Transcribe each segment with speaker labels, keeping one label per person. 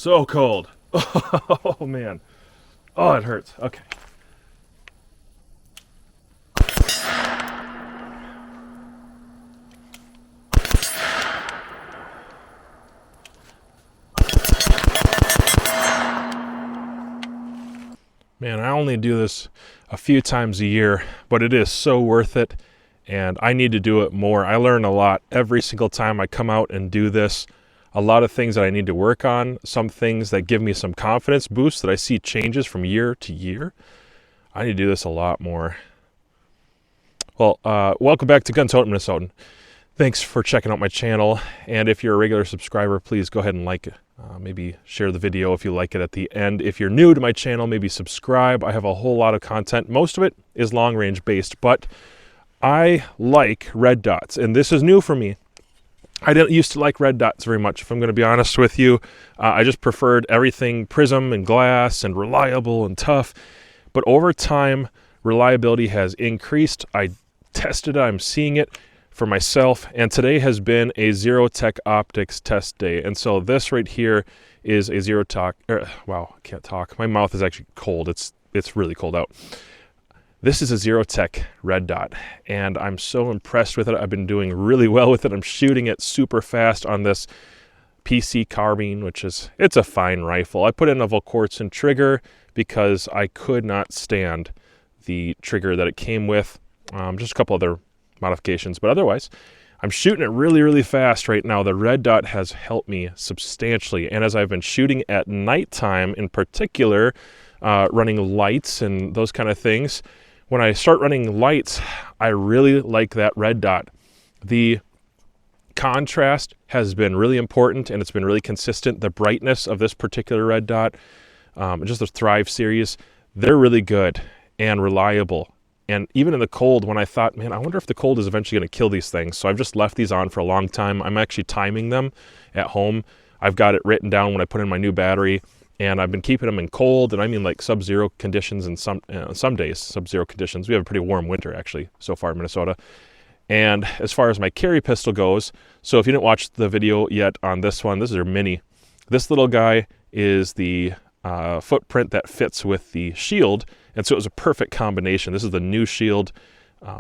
Speaker 1: so cold. Oh man. Oh, it hurts. Okay. Man, I only do this a few times a year, but it is so worth it, and I need to do it more. I learn a lot every single time I come out and do this. A lot of things that I need to work on, some things that give me some confidence boosts that I see changes from year to year. I need to do this a lot more. Well, welcome back to Gun Totem Minnesotan. Thanks for checking out my channel, and if you're a regular subscriber, please go ahead and like it. Maybe share the video if you like it at the end. If you're new to my channel, maybe subscribe. I have a whole lot of content. Most of it is long range based, but I like red dots, and this is new for me. I didn't used to like red dots very much, if I'm going to be honest with you. I just preferred everything prism and glass and reliable and tough. But over time, reliability has increased. I tested it. I'm seeing it for myself. And today has been a ZeroTech optics test day. And so this right here is a ZeroTech. Wow, I can't talk. My mouth is actually cold. It's really cold out. This is a ZeroTech red dot, and I'm so impressed with it. I've been doing really well with it. I'm shooting it super fast on this PC carbine, it's a fine rifle. I put in a Volquartsen trigger because I could not stand the trigger that it came with. Just a couple other modifications, but otherwise, I'm shooting it really, really fast right now. The red dot has helped me substantially, and as I've been shooting at nighttime in particular, running lights and those kind of things, when I start running lights, I really like that red dot. The contrast has been really important, and it's been really consistent. The brightness of this particular red dot, just the Thrive series, they're really good and reliable. And even in the cold, when I thought, man, I wonder if the cold is eventually going to kill these things. So I've just left these on for a long time. I'm actually timing them at home. I've got it written down when I put in my new battery. And I've been keeping them in cold, and I mean like sub-zero conditions and some days, sub-zero conditions. We have a pretty warm winter, actually, so far in Minnesota. And as far as my carry pistol goes, so if you didn't watch the video yet on this one, this is our mini. This little guy is the footprint that fits with the shield, and so it was a perfect combination. This is the new shield,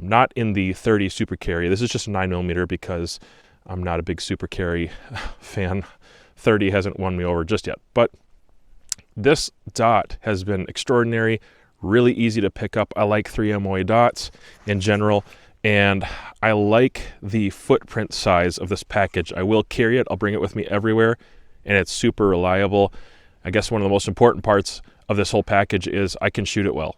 Speaker 1: not in the 30 super carry. This is just a 9mm because I'm not a big super carry fan. 30 hasn't won me over just yet, but this dot has been extraordinary, really easy to pick up. I like 3MOA dots in general, and I like the footprint size of this package. I will carry it. I'll bring it with me everywhere, and it's super reliable. I guess one of the most important parts of this whole package is I can shoot it well.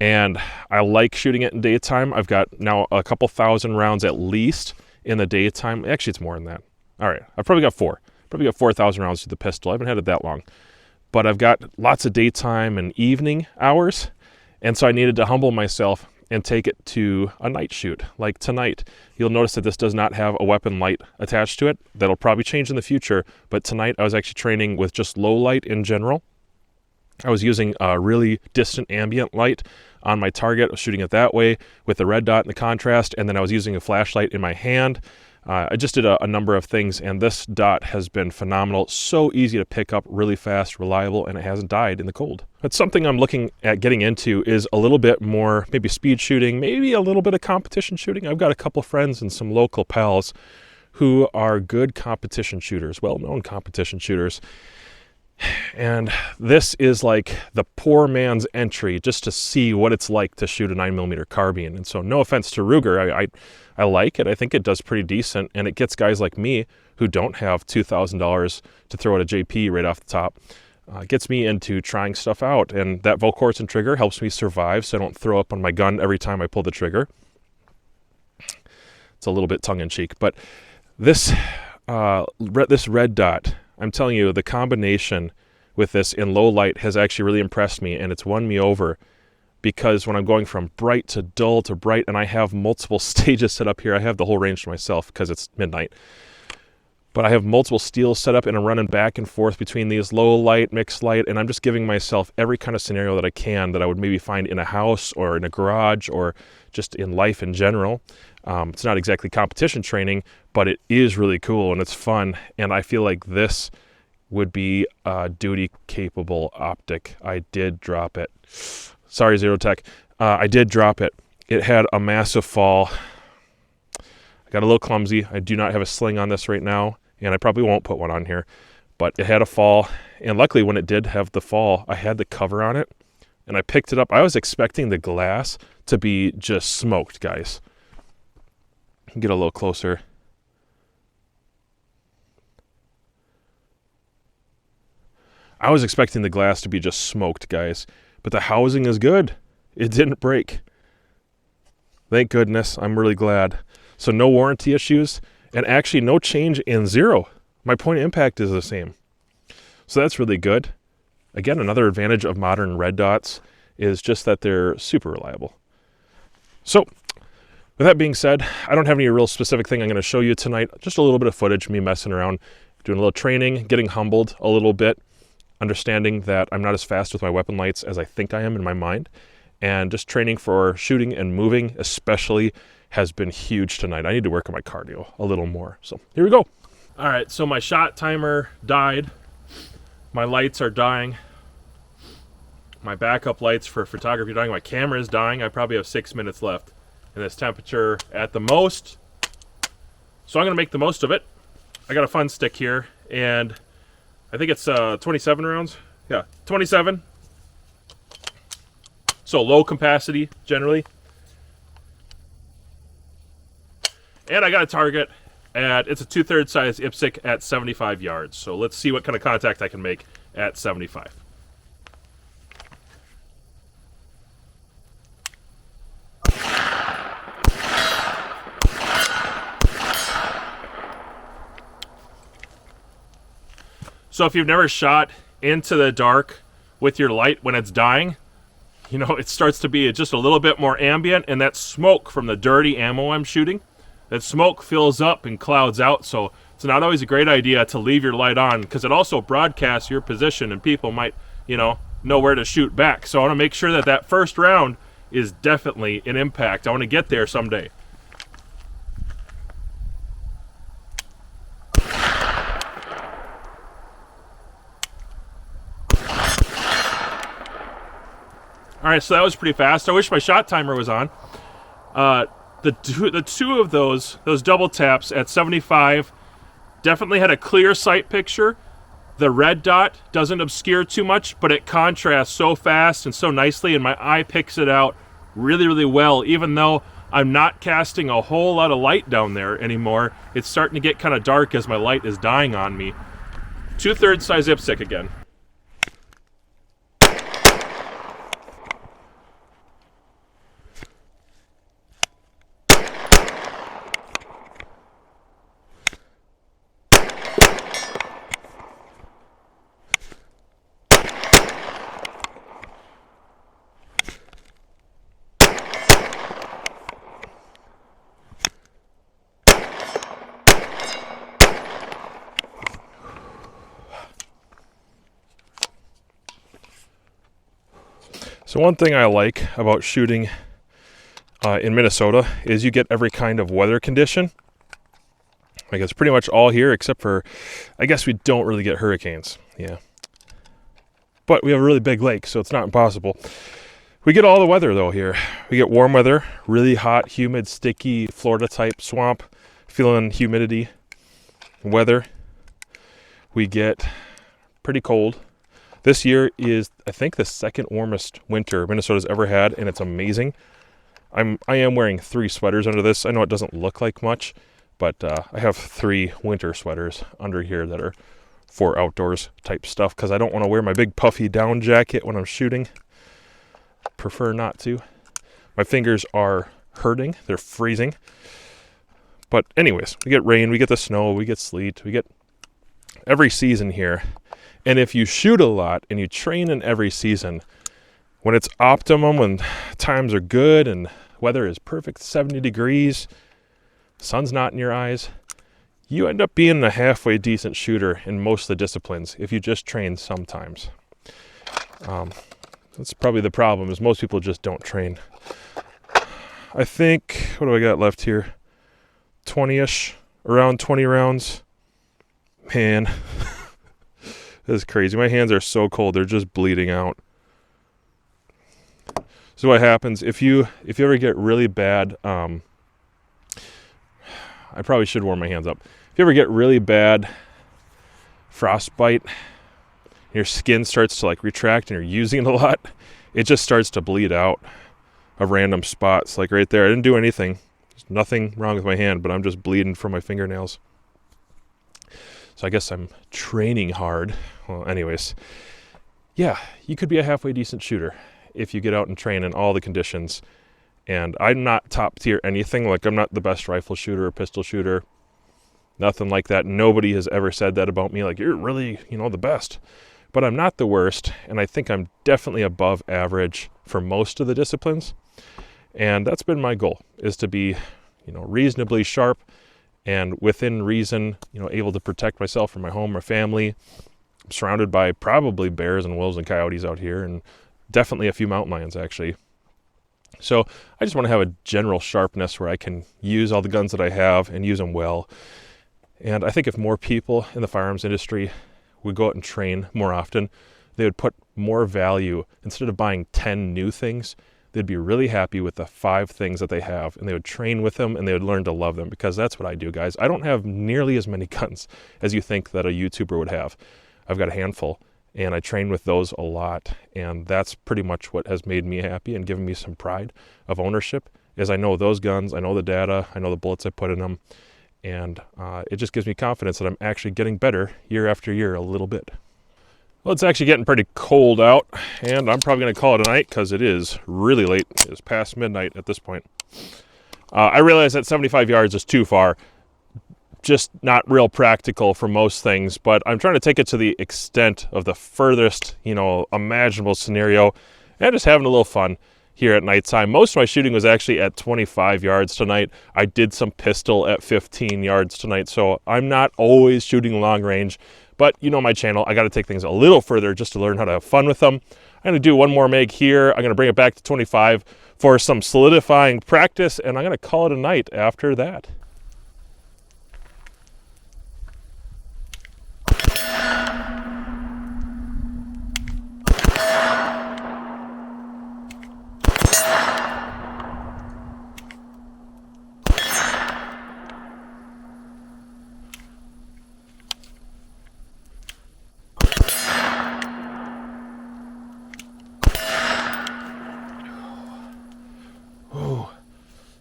Speaker 1: And I like shooting it in daytime. I've got now a couple thousand rounds at least in the daytime. Actually, it's more than that. All right, I've probably got 4,000 rounds to the pistol. I haven't had it that long. But I've got lots of daytime and evening hours, and so I needed to humble myself and take it to a night shoot, like tonight. You'll notice that this does not have a weapon light attached to it. That'll probably change in the future, but tonight I was actually training with just low light in general. I was using a really distant ambient light on my target. I was shooting it that way with the red dot and the contrast, and then I was using a flashlight in my hand. I just did a number of things, and this dot has been phenomenal. So easy to pick up, really fast, reliable, and it hasn't died in the cold. But something I'm looking at getting into is a little bit more, maybe speed shooting, maybe a little bit of competition shooting. I've got a couple friends and some local pals who are good competition shooters, well-known competition shooters. And this is like the poor man's entry just to see what it's like to shoot a 9mm carbine. And so no offense to Ruger, I like it. I think it does pretty decent, and it gets guys like me who don't have $2,000 to throw at a JP right off the top. It gets me into trying stuff out, and that Volquartsen trigger helps me survive so I don't throw up on my gun every time I pull the trigger. It's a little bit tongue-in-cheek, but this red dot, I'm telling you, the combination with this in low light has actually really impressed me, and it's won me over because when I'm going from bright to dull to bright, and I have multiple stages set up here, I have the whole range to myself because it's midnight, but I have multiple steels set up, and I'm running back and forth between these low light, mixed light, and I'm just giving myself every kind of scenario that I can that I would maybe find in a house or in a garage or just in life in general. It's not exactly competition training, but it is really cool and it's fun, and I feel like this would be a duty-capable optic. I did drop it. Sorry, ZeroTech. I did drop it. It had a massive fall. I got a little clumsy. I do not have a sling on this right now, and I probably won't put one on here. But it had a fall, and luckily when it did have the fall, I had the cover on it, and I picked it up. I was expecting the glass to be just smoked, guys. Get a little closer. I was expecting the glass to be just smoked, guys, but the housing is good. It didn't break. Thank goodness. I'm really glad. So no warranty issues, and actually no change in zero. My point of impact is the same. So that's really good. Again, another advantage of modern red dots is just that they're super reliable. So with that being said, I don't have any real specific thing I'm going to show you tonight. Just a little bit of footage, me messing around, doing a little training, getting humbled a little bit, understanding that I'm not as fast with my weapon lights as I think I am in my mind. And just training for shooting and moving especially has been huge tonight. I need to work on my cardio a little more. So here we go. All right, so my shot timer died. My lights are dying. My backup lights for photography are dying. My camera is dying. I probably have 6 minutes left in this temperature at the most. So I'm gonna make the most of it. I got a fun stick here, and I think it's 27 rounds. Yeah, 27. So low capacity generally. And I got a target at, it's a 2/3 size IPSC at 75 yards. So let's see what kind of contact I can make at 75. So if you've never shot into the dark with your light when it's dying, you know, it starts to be just a little bit more ambient, and that smoke from the dirty ammo I'm shooting, that smoke fills up and clouds out. So it's not always a great idea to leave your light on, because it also broadcasts your position and people might, you know where to shoot back. So I want to make sure that that first round is definitely an impact. I want to get there someday. All right, so that was pretty fast. I wish my shot timer was on. The two of those double taps at 75 definitely had a clear sight picture. The red dot doesn't obscure too much, but it contrasts so fast and so nicely, and my eye picks it out really, really well. Even though I'm not casting a whole lot of light down there anymore, it's starting to get kind of dark as my light is dying on me. 2/3 size IPSC again. So one thing I like about shooting in Minnesota is you get every kind of weather condition. Like it's pretty much all here except for, I guess we don't really get hurricanes. Yeah. But we have a really big lake, so it's not impossible. We get all the weather though here. We get warm weather, really hot, humid, sticky, Florida type swamp, feeling humidity weather. We get pretty cold. This year is, I think, the second warmest winter Minnesota's ever had, and it's amazing. I am wearing 3 sweaters under this. I know it doesn't look like much, but I have 3 winter sweaters under here that are for outdoors type stuff, because I don't want to wear my big puffy down jacket when I'm shooting. Prefer not to. My fingers are hurting. They're freezing. But anyways, we get rain, we get the snow, we get sleet, we get every season here. And if you shoot a lot and you train in every season, when it's optimum, when times are good and weather is perfect, 70 degrees, sun's not in your eyes, you end up being a halfway decent shooter in most of the disciplines if you just train sometimes. That's probably the problem, is most people just don't train. I think, what do I got left here? 20-ish, around 20 rounds. Man. This is crazy. My hands are so cold. They're just bleeding out. So what happens if you ever get really bad, I probably should warm my hands up. If you ever get really bad frostbite, your skin starts to like retract and you're using it a lot, it just starts to bleed out of random spots. Like right there, I didn't do anything. There's nothing wrong with my hand, but I'm just bleeding from my fingernails. So I guess I'm training hard. Well, anyways, yeah, you could be a halfway decent shooter if you get out and train in all the conditions. And I'm not top tier anything. Like, I'm not the best rifle shooter or pistol shooter. Nothing like that. Nobody has ever said that about me. Like, you're really, the best. But I'm not the worst. And I think I'm definitely above average for most of the disciplines. And that's been my goal, is to be, reasonably sharp and within reason, able to protect myself from my home or family. I'm surrounded by probably bears and wolves and coyotes out here, and definitely a few mountain lions, actually. So I just want to have a general sharpness where I can use all the guns that I have and use them well. And I think if more people in the firearms industry would go out and train more often, they would put more value. Instead of buying 10 new things, they'd be really happy with the 5 things that they have, and they would train with them and they would learn to love them, because that's what I do, guys. I don't have nearly as many guns as you think that a YouTuber would have. I've got a handful, and I train with those a lot, and that's pretty much what has made me happy and given me some pride of ownership, is I know those guns, I know the data, I know the bullets I put in them, and it just gives me confidence that I'm actually getting better year after year a little bit. Well, it's actually getting pretty cold out, and I'm probably going to call it a night because it is really late. It's past midnight at this point. I realize that 75 yards is too far, just not real practical for most things, but I'm trying to take it to the extent of the furthest, imaginable scenario, and just having a little fun here at nighttime. Most of my shooting was actually at 25 yards tonight. I did some pistol at 15 yards tonight, so I'm not always shooting long range. But my channel, I got to take things a little further just to learn how to have fun with them. I'm going to do one more meg here. I'm going to bring it back to 25 for some solidifying practice, and I'm going to call it a night after that.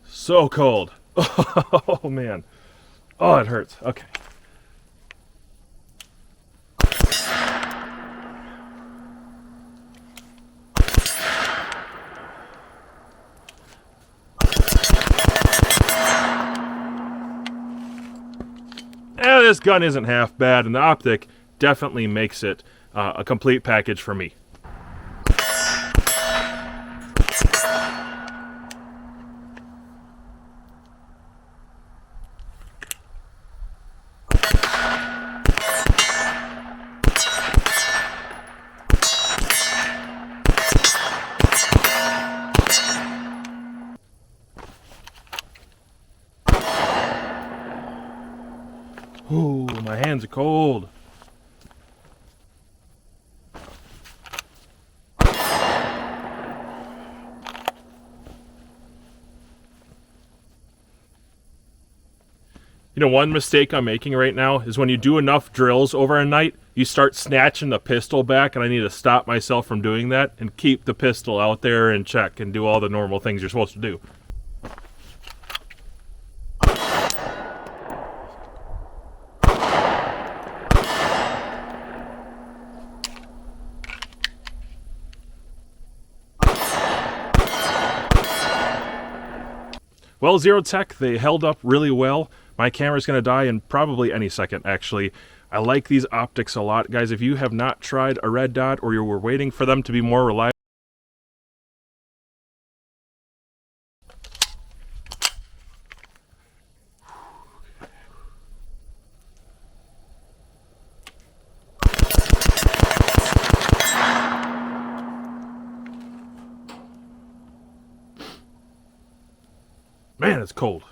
Speaker 1: So cold. Oh, man. Oh, it hurts. Okay. This gun isn't half bad, and the optic definitely makes it a complete package for me. Ooh, my hands are cold. One mistake I'm making right now is when you do enough drills over a night, you start snatching the pistol back, and I need to stop myself from doing that and keep the pistol out there in check and do all the normal things you're supposed to do. Well, ZeroTech, they held up really well. My camera's going to die in probably any second, actually. I like these optics a lot. Guys, if you have not tried a red dot, or you were waiting for them to be more reliable, man, it's cold.